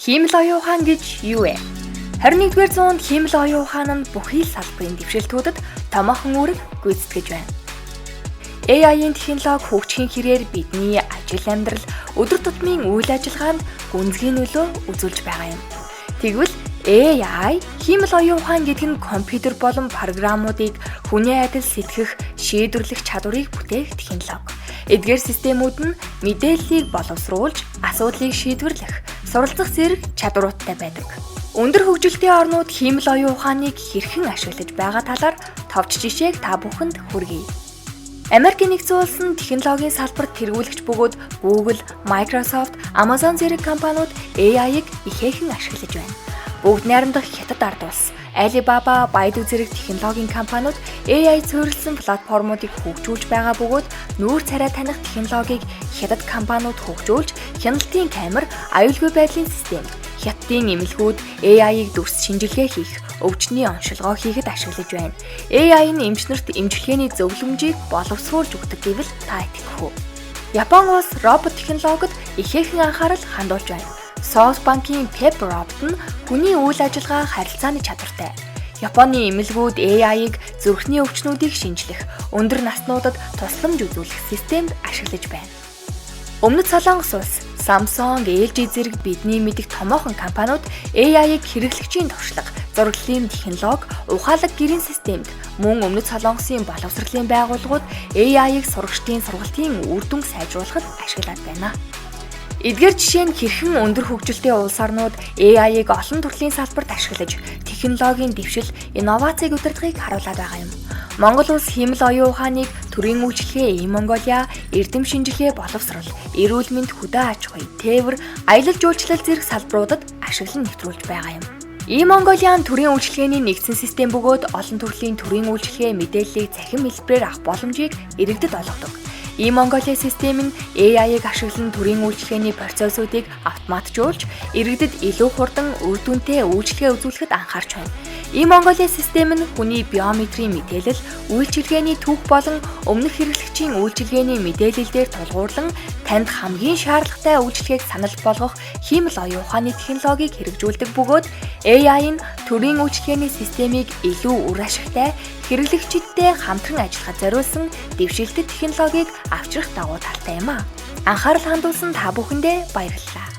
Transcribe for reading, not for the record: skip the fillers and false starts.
Хиймэл оюун ухаан гэж юу вэ? 21-р зуунд хиймэл оюун ухаан нь бүхий л салбарын дэвшилтүүдэд томоохон үүрэг гүйцэтгэж байна. AI-ийн технологи хөгжихийн хэрээр бидний ажил амьдрал, өдөр тутмын үйл ажиллагаанд гүнзгий нөлөө үзүүлж байгаа юм. Тэгвэл AI хиймэл оюун ухаан гэдэг нь компьютер болон программуудыг хүний адил сэтгэх, шийдвэрлэх чадварыг бүтээх технологи. Эдгээр системүүд нь мэдээллийг боловсруулж, асуудлыг шийдвэрлэх, суралцах зэрэг чадваруудтай байдаг. Өндөр хөгжилтэй орнууд хиймэл оюун ухааныг хэрхэн ашиглаж байгаа талаар товч жишээг та бүхэнд хүргэе. Америкийн нэгдсэн улсын технологийн салбарт тэргүүлэгч бөгөөд Google, Microsoft, Amazon зэрэг компаниуд AI-г ихээхэн ашиглаж байна. Бүгд найрамдах Хятад ард улс, Alibaba, Baidu зэрэг технологийн компаниуд AI суурилсан платформуудыг хөгжүүлж байгаа бөгөөд нүүр царай таних технологиг Хятад компаниуд хөгжүүлж, хяналтын камер, аюулгүй байдлын систем, хятадын эмнэлгүүд AI-г дүрс шинжилгээ хийх, өвчтний оншилгоо хийхэд ашиглаж байна. AI нь эмчнэрт эмчилгээний зөвлөмжийг боловсруулж өгдөг гэвэл та итгэх үү? Япон улс робот технологид ихээхэн анхаарал хандуулж байна. SoftBank-ийн PepRobot нь хүний үйл ажиллагаа харилцааны чадвартай. Японы эмнэлгүүд AI-г зүрхний өвчнүүдийг шинжлэх, өндөр наснуудад тусламж үзүүлэх системд ашиглаж байна. Өмнөд Солонгос улс Samsung, LG зэрэг бидний мэдих томоохон компаниуд AI-г хэрэглэгчийн туршлага, зураглалын технологи, ухаалаг гэрийн системд мөн Өмнөд Солонгосын боловсролын байгууллагууд AI-г сурагчдын сургалтын үр дүнг сайжруулахад ашиглаад байна. Эдгээр жишээ нь хэрхэн өндөр хөгжилтэй улс орнууд AI-г олон төрлийн салбарт ашиглаж, технологийн дэвшил, инновацийг удирдахыг харуулад байгаа юм. Монгол улс хиймэл оюун ухааныг төрийн үйлчилгээ, e-Mongolia, эрдэм шинжилгээ, боловсрол, эрүүл мэнд, хөдөө аж ахуй, тээвэр, аялал жуулчлал зэрэг салбаруудад ашиглан нэвтрүүлж байгаа юм. e-Mongolia төрийн үйлчилгээний нэгдсэн систем бөгөөд олон төрлийн төрийн үйлчилгээ мэдээллийг цахим хэлбэрээр авах боломжийг иргэдэд олгодог. e-Mongolia систем нь AI-г ашиглан төрийн үйлчилгээний процессуудыг автоматжуулж, иргэдэд илүү хурдан үр дүнтэй үйлчилгээ үзүүлэхэд анхаарч байна. e-Mongolia систем нь хүний биометрийн мэдээлэл, үйлчилгээний түүх болон өмнөх хэрэглэгчийн үйлчилгээний мэдээллээр тулгуурлан танд хамгийн шаардлагатай үйлчилгээг санал болгох хиймэл оюун ухааны технологиг хэрэгжүүлдэг бөгөөд AI нь төрийн үйлчилгээний системийг илүү үр ашигтай, хэрэглэгчидтэй хамтран ажиллахад зориулсан дэвшилтэт технологиг авчрах давуу талтай юм а. Анхаарал хандуулсан та бүхэндээ баярлалаа.